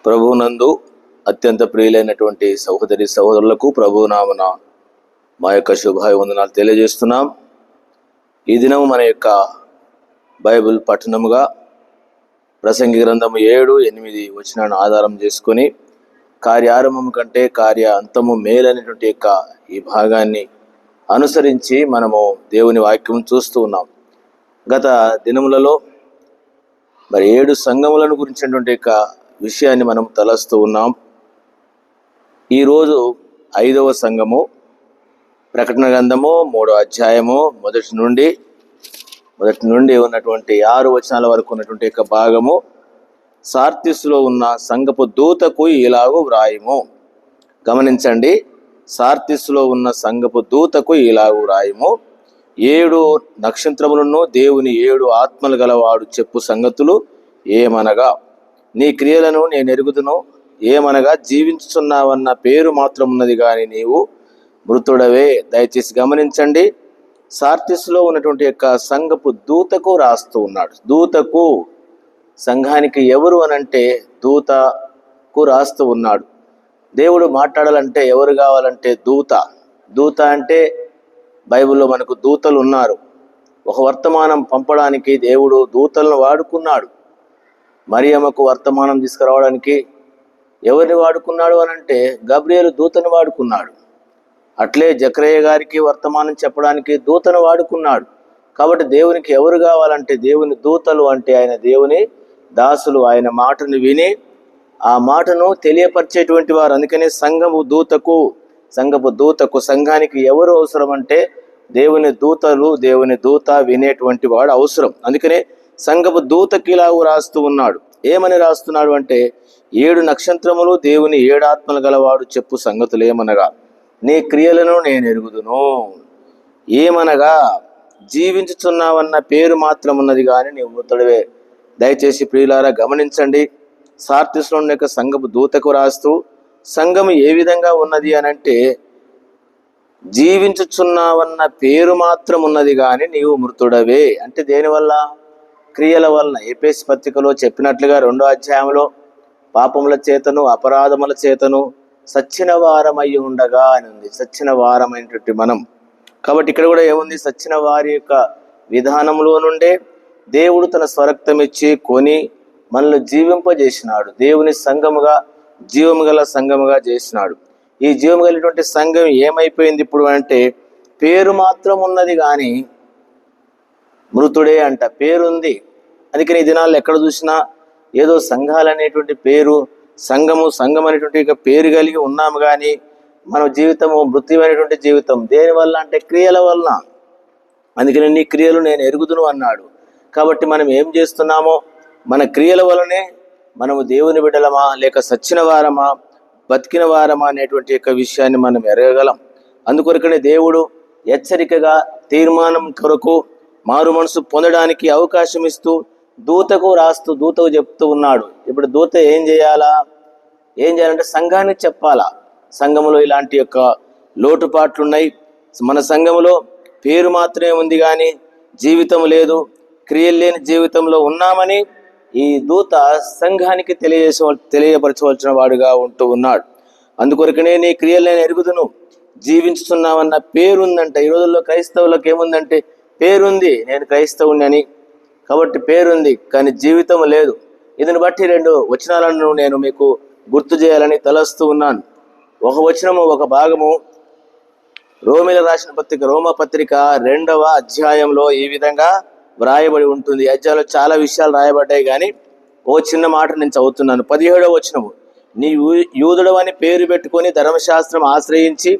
ప్రభువునందు అత్యంత ప్రియులైనటువంటి సహోదరి సహోదరులకు ప్రభునామన మా యొక్క శుభాభివందనాలు తెలియజేస్తున్నాం. ఈ దినం మన యొక్క బైబిల్ పఠనముగా ప్రసంగి గ్రంథము 7-8 వచనాలను ఆధారం చేసుకొని కార్యారంభము కంటే కార్య అంతము మేలైనటువంటి యొక్క ఈ భాగాన్ని అనుసరించి మనము దేవుని వాక్యం చూస్తూ ఉన్నాం. గత దినములలో 7 సంఘములను గురించినటువంటి యొక్క విషయాన్ని మనం తలస్తూ ఉన్నాం. ఈరోజు 5వ సంఘము, ప్రకటన గ్రంథము 3వ అధ్యాయము మొదటి నుండి ఉన్నటువంటి 6 వచనాల వరకు ఉన్నటువంటి యొక్క భాగము. సార్తిస్సులో ఉన్న సంఘపు దూతకు ఇలాగు వ్రాయము. గమనించండి, సార్తిస్సులో ఉన్న సంఘపు దూతకు ఇలాగు వ్రాయము. 7 నక్షత్రములను దేవుని 7 ఆత్మలు గలవాడు చెప్పు సంగతులు ఏమనగా, నీ క్రియలను నేను ఎరుగుదును. ఏమనగా, జీవించుచున్నావన్న పేరు మాత్రం ఉన్నది కానీ నీవు మృతుడవే. దయచేసి గమనించండి, సార్తిస్సులో ఉన్నటువంటి యొక్క సంఘపు దూతకు రాస్తూ ఉన్నాడు. దూతకు, సంఘానికి ఎవరు అనంటే దూతకు రాస్తూ ఉన్నాడు. దేవుడు మాట్లాడాలంటే ఎవరు కావాలంటే దూత. దూత అంటే బైబిల్లో మనకు దూతలు ఉన్నారు. ఒక వర్తమానం పంపడానికి దేవుడు దూతలను వాడుకున్నాడు. మరియమ్మకు వర్తమానం తీసుకురావడానికి ఎవరిని వాడుకున్నాడు అనంటే గబ్రియేలు దూతను వాడుకున్నాడు. అట్లే జకరియా గారికి వర్తమానం చెప్పడానికి దూతను వాడుకున్నాడు. కాబట్టి దేవునికి ఎవరు కావాలంటే దేవుని దూతలు, అంటే ఆయన దేవుని దాసులు. ఆయన మాటను విని ఆ మాటను తెలియపరిచేటువంటి వారు. అందుకనే సంఘపు దూతకు సంఘానికి ఎవరు అవసరం అంటే దేవుని దూతలు, దేవుని దూత వినేటువంటి వాడు అవసరం. అందుకనే సంఘపు దూతకి ఇలాగూ రాస్తూ ఉన్నాడు. ఏమని రాస్తున్నాడు అంటే, 7 నక్షత్రములు దేవుని 7 ఆత్మలు గలవాడు చెప్పు సంగతులు ఏమనగా, నీ క్రియలను నేను ఎరుగుదును. ఏమనగా, జీవించుచున్నావన్న పేరు మాత్రం ఉన్నది కానీ నీవు మృతుడివే. దయచేసి ప్రియులారా గమనించండి, సార్తిస్సులో ఉన్న యొక్క సంఘపు దూతకు రాస్తూ సంఘం ఏ విధంగా ఉన్నది అనంటే, జీవించుచున్నావన్న పేరు మాత్రం ఉన్నది కానీ నీవు మృతుడవే. అంటే దేనివల్ల? క్రియల వలన. ఎఫెసీ పత్రికలో చెప్పినట్లుగా 2వ అధ్యాయంలో పాపముల చేతను అపరాధముల చేతను సచ్చిన వారమై ఉండగా అని ఉంది. సచ్చిన వారమైనటువంటి మనం. కాబట్టి ఇక్కడ కూడా ఏముంది? సచ్చిన వారి యొక్క విధానంలో నుండే దేవుడు తన స్వరక్తం ఇచ్చి కొని మనల్ని జీవింపజేసినాడు. దేవుని సంఘముగా, జీవము గల సంఘముగా చేసినాడు. ఈ జీవము కలిగినటువంటి సంఘం ఏమైపోయింది ఇప్పుడు అంటే, పేరు మాత్రం ఉన్నది కానీ మృతుడే అంట. పేరుంది. అందుకని ఈ దినాల్లో ఎక్కడ చూసినా ఏదో సంఘాలు అనేటువంటి పేరు, సంఘం అనేటువంటి పేరు కలిగి ఉన్నాము కానీ మన జీవితము మృత్యుమైనటువంటి జీవితం. దేనివల్ల అంటే క్రియల వలన. అందుకని నీ క్రియలు నేను ఎరుగుదును అన్నాడు. కాబట్టి మనం ఏం చేస్తున్నామో మన క్రియల వలనే మనము దేవుని బిడ్డలమా లేక సచ్చిన వారమా బతికిన వారమా అనేటువంటి యొక్క విషయాన్ని మనం ఎరగగలం. అందుకొరకనే దేవుడు హెచ్చరికగా తీర్మానం కొరకు మారు మనసు పొందడానికి అవకాశం ఇస్తూ దూతకు చెప్తూ ఉన్నాడు. ఇప్పుడు దూత ఏం చేయాలంటే సంఘానికి చెప్పాలా. సంఘములో ఇలాంటి యొక్క లోటుపాట్లున్నాయి. మన సంఘములో పేరు మాత్రమే ఉంది కానీ జీవితం లేదు, క్రియలు లేని జీవితంలో ఉన్నామని ఈ దూత సంఘానికి తెలియపరచవలసిన వాడుగా ఉంటూ ఉన్నాడు. అందుకొరకనే నీ క్రియలు నేను ఎరుగుదును, జీవించుతున్నామన్న పేరుందంట. ఈ రోజుల్లో క్రైస్తవులకు ఏముందంటే పేరుంది, నేను క్రైస్తవుని అని. కాబట్టి పేరుంది కానీ జీవితం లేదు. ఇదిని బట్టి 2 వచనాలను నేను మీకు గుర్తు చేయాలని తలస్తూ ఉన్నాను. ఒక వచనము, ఒక భాగము రోమీయులకు రాసిన పత్రిక, రోమపత్రిక 2వ అధ్యాయంలో ఈ విధంగా వ్రాయబడి ఉంటుంది. అధ్యాయంలో చాలా విషయాలు రాయబడ్డాయి కానీ ఓ చిన్న మాట నేను చదువుతున్నాను. 17వ వచనము, నీ యూదుడు అని పేరు పెట్టుకొని ధర్మశాస్త్రం ఆశ్రయించి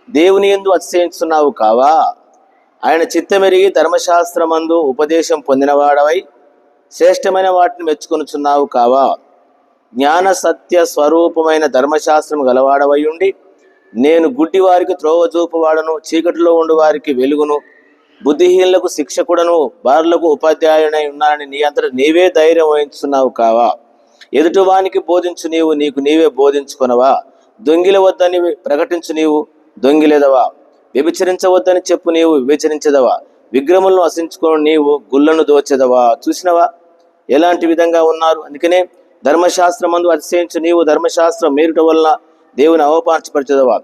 దేవుని యందు అతిశయించున్నావు కావా? ఆయన చిత్తమెరిగి ధర్మశాస్త్రమందు ఉపదేశం పొందినవాడవై శ్రేష్టమైన వాటిని మెచ్చుకొనుచున్నావు కావా? జ్ఞాన సత్య స్వరూపమైన ధర్మశాస్త్రం గలవాడవై ఉండి, నేను గుడ్డి వారికి త్రోవ చూపువాడను, చీకటిలో ఉండు వారికి వెలుగును, బుద్ధిహీనులకు శిక్షకుడను, బారులకు ఉపాధ్యాయునై ఉన్నానని నీ అంతట నీవే ధైర్యం వహించున్నావు కావా? ఎదుటివానికి బోధించు నీవు, నీకు నీవే బోధించుకొనవా? దొంగిల వద్దని ప్రకటించు నీవు, దొంగిలేదవా? వ్యభిచరించవద్దని చెప్పు నీవు, వివేచరించదవా? విగ్రహములను అసించుకొని నీవు గుళ్ళను దోచెదవా? చూసినవా ఎలాంటి విధంగా ఉన్నారు? అందుకనే ధర్మశాస్త్రమందు అతిశయించు నీవు ధర్మశాస్త్రం మీరుట వలన దేవుని అవమానపరచదవా?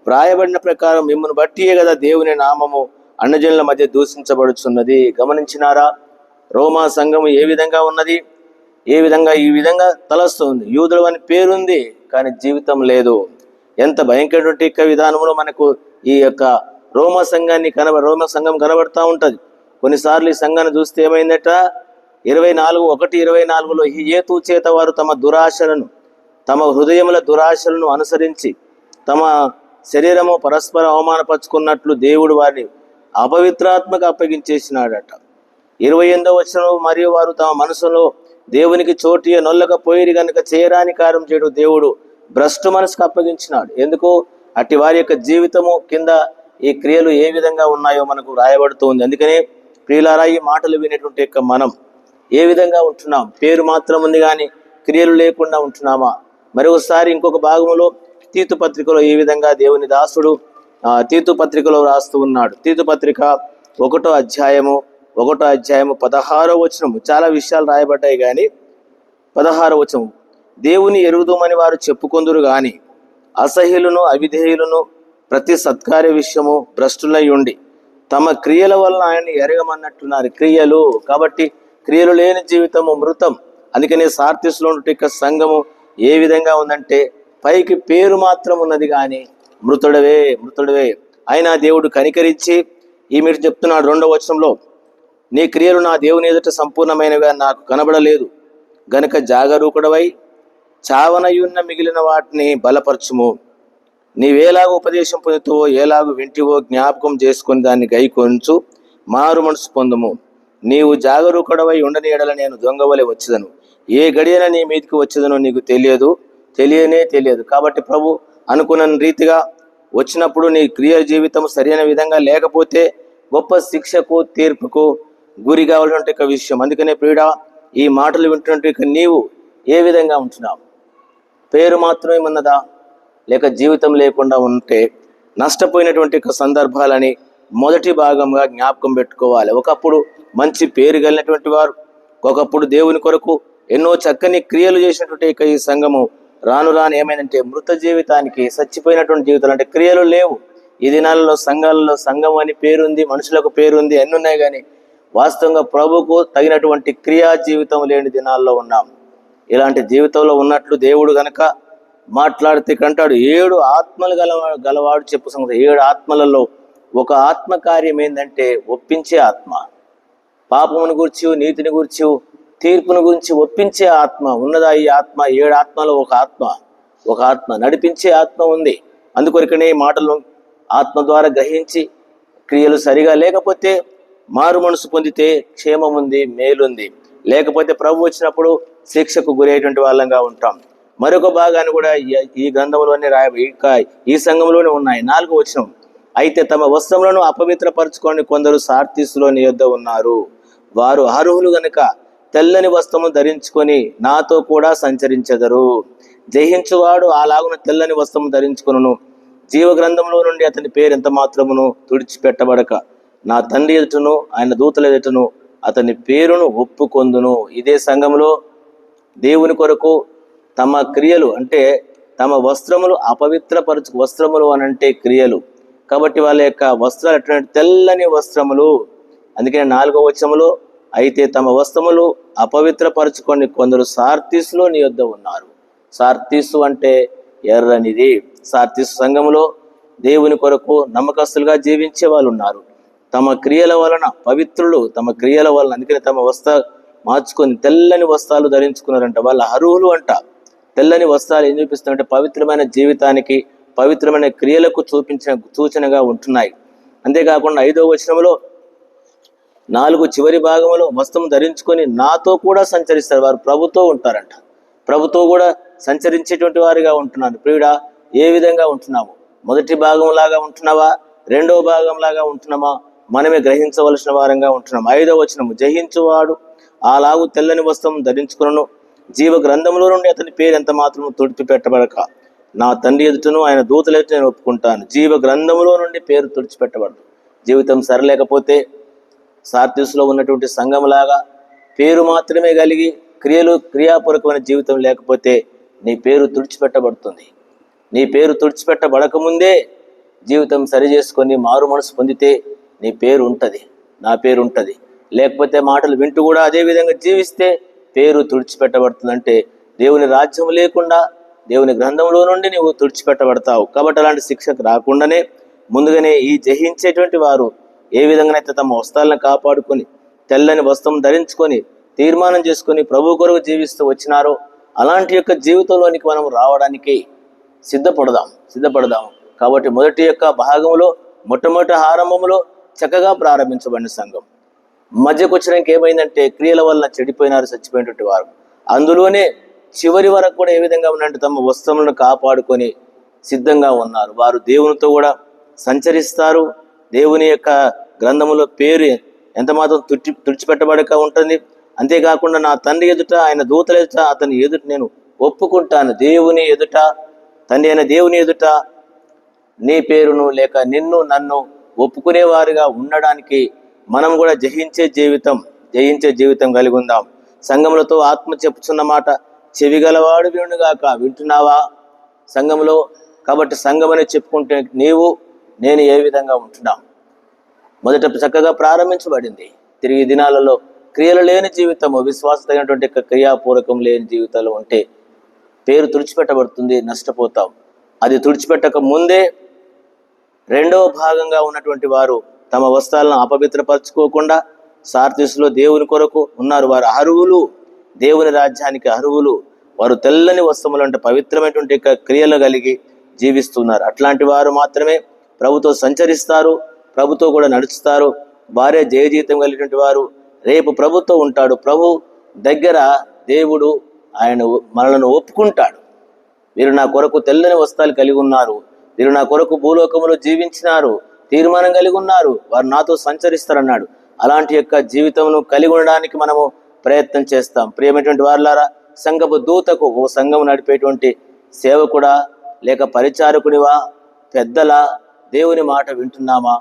వ్రాయబడిన ప్రకారం మిమ్మల్ని బట్టియే కదా దేవుని నామము అన్యజనుల మధ్య దూషించబడుచున్నది. గమనించినారా? రోమా సంఘము ఏ విధంగా ఉన్నది? ఈ విధంగా తలస్తుంది. యూదులు అని పేరుంది, కానీ జీవితం లేదు. ఎంత భయంకరమైన విధానంలో మనకు ఈ యొక్క రోమా సంఘం కనబడతా ఉంటుంది. కొన్నిసార్లు ఈ సంఘాన్ని చూస్తే ఏమైందట, 24:1-24లో హేతు చేత వారు తమ హృదయముల దురాశలను అనుసరించి తమ శరీరము పరస్పర అవమానపరుచుకున్నట్లు దేవుడు వారిని అపవిత్రాత్మకు అప్పగించేసినాడట. 28వ వచనం, మరియు వారు తమ మనసులో దేవునికి చోటియ నొల్లకపోయిరి గనుక చేయరాని కార్యం చేయడం దేవుడు భ్రష్టు మనసుకు అప్పగించినాడు. ఎందుకు? అట్టి వారి యొక్క జీవితము కింద ఈ క్రియలు ఏ విధంగా ఉన్నాయో మనకు రాయబడుతుంది. అందుకనే ప్రియులారా, ఈ మాటలు వినేటువంటి యొక్క మనం ఏ విధంగా ఉంటున్నాం? పేరు మాత్రం ఉంది కానీ క్రియలు లేకుండా ఉంటున్నామా? మరొకసారి ఇంకొక భాగంలో తీతు పత్రికలో ఈ విధంగా దేవుని దాసుడు తీతు పత్రికలో రాస్తూ ఉన్నాడు. తీతు పత్రిక 1వ అధ్యాయము 16వ వచనము. చాలా విషయాలు రాయబడ్డాయి కానీ 16వ వచనం, దేవుని ఎరుగుదుమని వారు చెప్పుకొందురు గాని అసహ్యులను అవిధేయులను ప్రతి సత్కార్య విషయము భ్రష్టులై ఉండి తమ క్రియల వలన ఆయన్ని ఎరగమన్నట్టున్నారు. క్రియలు కాబట్టి క్రియలు లేని జీవితము మృతం. అందుకనే సార్తిస్లో ఉన్న సంఘము ఏ విధంగా ఉందంటే, పైకి పేరు మాత్రం ఉన్నది కానీ మృతుడవే. అయినా దేవుడు కనికరించి ఈ మీరు చెప్తున్నాడు 2వ వచనంలో, నీ క్రియలు నా దేవుని ఎదుట సంపూర్ణమైనవిగా నాకు కనబడలేదు గనుక జాగరూకుడవై చావనయున్న మిగిలిన వాటిని బలపరచుము. నీవేలాగో ఉపదేశం పొందుతావో ఏలాగో వింటివో జ్ఞాపకం చేసుకొని దాన్ని గైకొంచు మారు మనసు పొందుము. నీవు జాగరూకుడవై ఉండని ఎడల నేను దొంగవలె వచ్చేదను, ఏ గడియన నీ మీదకి వచ్చేదనో నీకు తెలియదు. కాబట్టి ప్రభు అనుకున్న రీతిగా వచ్చినప్పుడు నీ క్రియ జీవితం సరైన విధంగా లేకపోతే గొప్ప శిక్షకు తీర్పుకు గురి కావాలంటే విషయం. అందుకనే ప్రియుడా, ఈ మాటలు వింటున్నట్టు నీవు ఏ విధంగా ఉంటున్నావు? పేరు మాత్రమే ఉన్నదా, లేక జీవితం లేకుండా ఉంటే నష్టపోయినటువంటి సందర్భాలని మొదటి భాగంగా జ్ఞాపకం పెట్టుకోవాలి. ఒకప్పుడు మంచి పేరు కలిగినటువంటి వారు, ఒకప్పుడు దేవుని కొరకు ఎన్నో చక్కని క్రియలు చేసినటువంటి ఈ సంఘము రాను ఏమైందంటే మృత జీవితానికి, చచ్చిపోయినటువంటి జీవితాలు అంటే క్రియలు లేవు. ఈ దినాలలో సంఘాలలో సంఘం అని పేరుంది, మనుషులకు పేరుంది, ఎన్ని ఉన్నాయి కానీ వాస్తవంగా ప్రభుకు తగినటువంటి క్రియా జీవితం లేని దినాల్లో ఉన్నాం. ఇలాంటి జీవితంలో ఉన్నట్లు దేవుడు గనక మాట్లాడితే కంటాడు, 7 ఆత్మలు గలవాడు చెప్పు సంగతి. 7 ఆత్మలలో ఒక ఆత్మ కార్యం ఏంటంటే ఒప్పించే ఆత్మ. పాపమును గురించి, నీతిని గురించి, తీర్పును గురించి ఒప్పించే ఆత్మ ఉన్నదా? ఈ ఆత్మ 7 ఆత్మలో ఒక ఆత్మ నడిపించే ఆత్మ ఉంది. అందుకొరకనే ఈ మాటలు ఆత్మ ద్వారా గ్రహించి క్రియలు సరిగా లేకపోతే మారు మనసు పొందితే క్షేమం ఉంది, మేలుంది. లేకపోతే ప్రభు వచ్చినప్పుడు శిక్షకు గురయ్యేటువంటి వాళ్ళంగా ఉంటాం. మరొక భాగాన్ని కూడా ఈ గ్రంథంలోనే ఈ సంఘంలోనే ఉన్నాయి. 4వ వచనం, అయితే తమ వస్త్రములను అపవిత్రపరచుకొని కొందరు సార్తీసులో నీ యొద్ద ఉన్నారు. వారు అర్హులు గనుక తెల్లని వస్త్రము ధరించుకొని నాతో కూడా సంచరించెదరు. జయించువాడు అలాగున తెల్లని వస్త్రము ధరించుకొనును. జీవ గ్రంథంలో నుండి అతని పేరు ఎంత మాత్రమును తుడిచిపెట్టబడక నా తండ్రి ఎదుటను ఆయన దూతల ఎదుటను అతని పేరును ఒప్పుకొందును. ఇదే సంఘంలో దేవుని కొరకు తమ క్రియలు అంటే తమ వస్త్రములు వస్త్రములు అనంటే క్రియలు. కాబట్టి వాళ్ళ యొక్క వస్త్రాలు ఎటువంటి తెల్లని వస్త్రములు. అందుకని 4వ వచనములో, అయితే తమ వస్త్రములు అపవిత్రపరచుకొని కొందరు సార్తీసులో నీ యొద్ద ఉన్నారు. సార్తీసు అంటే ఎర్రనిది. సార్తీసు సంఘములో దేవుని కొరకు నమ్మకస్తులుగా జీవించే వాళ్ళు ఉన్నారు. తమ క్రియల వలన పవిత్రులు, తమ క్రియల వలన, అందుకని తమ వస్త్రాలు మార్చుకొని తెల్లని వస్త్రాలు ధరించుకున్నారంట. వాళ్ళ అర్హులు అంట. తెల్లని వస్త్రాలు ఏం చూపిస్తున్నాయంటే పవిత్రమైన జీవితానికి, పవిత్రమైన క్రియలకు చూపించిన సూచనగా ఉంటున్నాయి. అంతేకాకుండా 5వ వచనంలో 4 చివరి భాగంలో వస్త్రం ధరించుకొని నాతో కూడా సంచరిస్తారు. వారు ప్రభుతో ఉంటారంట. ప్రభుతో కూడా సంచరించేటువంటి వారిగా ఉంటున్నారు. ప్రియుడా, ఏ విధంగా ఉంటున్నాము? మొదటి భాగంలాగా ఉంటున్నావా? 2వ భాగంలాగా ఉంటున్నామా? మనమే గ్రహించవలసిన వారంగా ఉంటున్నాం. 5వ వచనము, జయించువాడు అలాగు తెల్లని వస్త్రం ధరించుకును. జీవ గ్రంథంలో నుండి అతని పేరు ఎంత మాత్రం తుడిచిపెట్టబడక నా తండ్రి ఎదుటను ఆయన దూతల ఎదుట నేను ఒప్పుకుంటాను. జీవ గ్రంథంలో నుండి పేరు తుడిచిపెట్టబడదు. జీవితం సరిలేకపోతే సార్తీసులో ఉన్నటువంటి సంఘంలాగా పేరు మాత్రమే కలిగి క్రియాపూర్వకమైన జీవితం లేకపోతే నీ పేరు తుడిచిపెట్టబడుతుంది. నీ పేరు తుడిచిపెట్టబడకముందే జీవితం సరి చేసుకొని మారు మనసు పొందితే నీ పేరు ఉంటుంది, నా పేరు ఉంటుంది. లేకపోతే మాటలు వింటూ కూడా అదే విధంగా జీవిస్తే పేరు తుడిచిపెట్టబడుతుందంటే దేవుని రాజ్యం లేకుండా దేవుని గ్రంథంలో నుండి నువ్వు తుడిచిపెట్టబడతావు. కాబట్టి అలాంటి శిక్షకు రాకుండానే ముందుగానే ఈ జయించేటువంటి వారు ఏ విధంగానైతే తమ వస్త్రాలను కాపాడుకొని తెల్లని వస్త్రం ధరించుకొని తీర్మానం చేసుకొని ప్రభు కొరకు జీవిస్తూ వచ్చినారో అలాంటి యొక్క జీవితంలోనికి మనం రావడానికి సిద్ధపడదాం. కాబట్టి మొదటి యొక్క భాగంలో మొట్టమొదటి ఆరంభంలో చక్కగా ప్రారంభించబడిన సంఘం మధ్యకు వచ్చినాక ఏమైందంటే క్రియల వల్ల చెడిపోయినారు, చచ్చిపోయినటువంటి వారు. అందులోనే చివరి వరకు కూడా ఏ విధంగా ఉన్నట్టు తమ వస్త్రములను కాపాడుకొని సిద్ధంగా ఉన్నారు. వారు దేవునితో కూడా సంచరిస్తారు. దేవుని యొక్క గ్రంథములో పేరు ఎంత మాత్రం తుడిచిపెట్టబడక ఉంటుంది. అంతేకాకుండా నా తండ్రి ఎదుట ఆయన దూతల ఎదుట అతని ఎదుట నేను ఒప్పుకుంటాను. దేవుని ఎదుట, తండ్రి అయిన దేవుని ఎదుట నీ పేరును లేక నిన్ను నన్ను ఒప్పుకునేవారుగా ఉండడానికి మనం కూడా జయించే జీవితం కలిగి ఉందాం. సంఘములతో ఆత్మ చెప్పుచున్న మాట చెవిగలవాడు వినుగాక. వింటున్నావా సంఘంలో? కాబట్టి సంఘం అని చెప్పుకుంటే నేను ఏ విధంగా ఉంటున్నాం? మొదట చక్కగా ప్రారంభించబడింది. తిరిగి దినాలలో క్రియలు లేని జీవితము, విశ్వాస తగినటువంటి క్రియాపూర్వకం లేని జీవితాలు ఉంటే పేరు తుడిచిపెట్టబడుతుంది, నష్టపోతాం. అది తుడిచిపెట్టక ముందే రెండవ భాగంగా ఉన్నటువంటి వారు తమ వస్త్రాలను అపవిత్రపరచుకోకుండా సార్తీసులో దేవుని కొరకు ఉన్నారు. వారు అర్హులు, దేవుని రాజ్యానికి అర్హులు. వారు తెల్లని వస్త్రములు అంటే పవిత్రమైనటువంటి క్రియలు కలిగి జీవిస్తున్నారు. అట్లాంటి వారు మాత్రమే ప్రభుతో సంచరిస్తారు, ప్రభుతో కూడా నడుస్తారు. వారే జయ జీవితం కలిగినటువంటి వారు. రేపు ప్రభుతో ఉంటాడు. ప్రభు దగ్గర దేవుడు ఆయన మనలను ఒప్పుకుంటాడు. వీరు నా కొరకు తెల్లని వస్త్రాలు కలిగి ఉన్నారు, వీరు నా కొరకు భూలోకములో జీవించినారు, తీర్మానం కలిగి ఉన్నారు, వారు నాతో సంచరిస్తారన్నాడు. అలాంటి యొక్క జీవితమును కలిగి ఉండడానికి మనము ప్రయత్నం చేస్తాం. ప్రియమైనటువంటి వారులారా, సంఘపు దూతకు ఓ సంఘం నడిపేటువంటి సేవకుడా లేక పరిచారకునివా, పెద్దలా దేవుని మాట వింటున్నామా?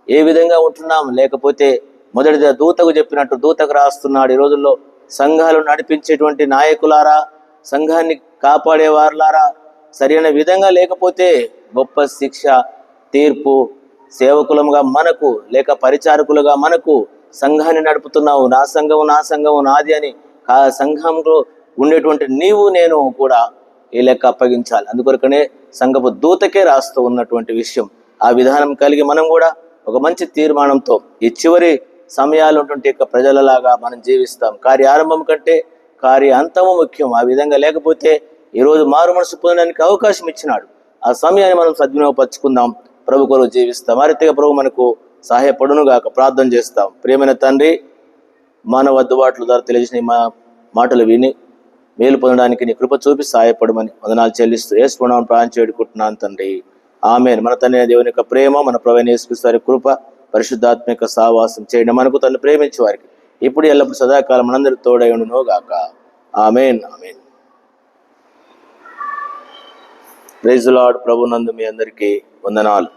ఏ విధంగా ఉంటున్నాం? లేకపోతే మొదటిగా దూతకు చెప్పినట్టు దూతకు రాస్తున్నాడు. ఈ రోజుల్లో సంఘాలు నడిపించేటువంటి నాయకులారా, సంఘాన్ని కాపాడేవారులారా సరైన విధంగా లేకపోతే గొప్ప శిక్ష, తీర్పు సేవకులముగా మనకు లేక పరిచారకులుగా మనకు. సంఘాన్ని నడుపుతున్నావు, నా సంఘము నాది అని ఆ సంఘంలో ఉండేటువంటి నీవు నేను కూడా ఈ లెక్క అప్పగించాలి. అందుకొరకనే సంఘపు దూతకే రాస్తూ ఉన్నటువంటి విషయం. ఆ విధానం కలిగి మనం కూడా ఒక మంచి తీర్మానంతో ఈ చివరి సమయాలు ఉన్నటువంటి ప్రజలలాగా మనం జీవిస్తాం. కార్యారంభం కంటే కార్యాంతము ముఖ్యం. ఆ విధంగా లేకపోతే ఈరోజు మారు మనసు పొందడానికి అవకాశం ఇచ్చినాడు. ఆ సమయాన్ని మనం సద్వినియోగపరుచుకుందాం, ప్రభు కొరకు జీవిస్తాం. ఆ రీతిగా ప్రభు మనకు సహాయపడును గాక. ప్రార్థన చేస్తాం. ప్రియమైన తండ్రి, మానవ అందుబాటుల ద్వారా తెలియజేసిన మా మాటలు విని మేలు పొందడానికి నీ కృప చూపి సహాయపడమని వందనాలు చెల్లిస్తూ యేసునామమున ప్రార్థన చేడుకుంటున్నాను తండ్రి. ఆమేన్. మన తండ్రి దేవుని యొక్క ప్రేమ, మన ప్రభువైన యేసుక్రీస్తు వారి కృప, పరిశుద్ధాత్మిక సహవాసం చేయడం మనకు తను ప్రేమించే వారికి ఇప్పుడు ఎల్లప్పుడు సదాకాలం మనందరికి తోడై ఉండును గాక. Amen. Amen. Praise the lord. ప్రభునందు మీ అందరికీ వందనాలు.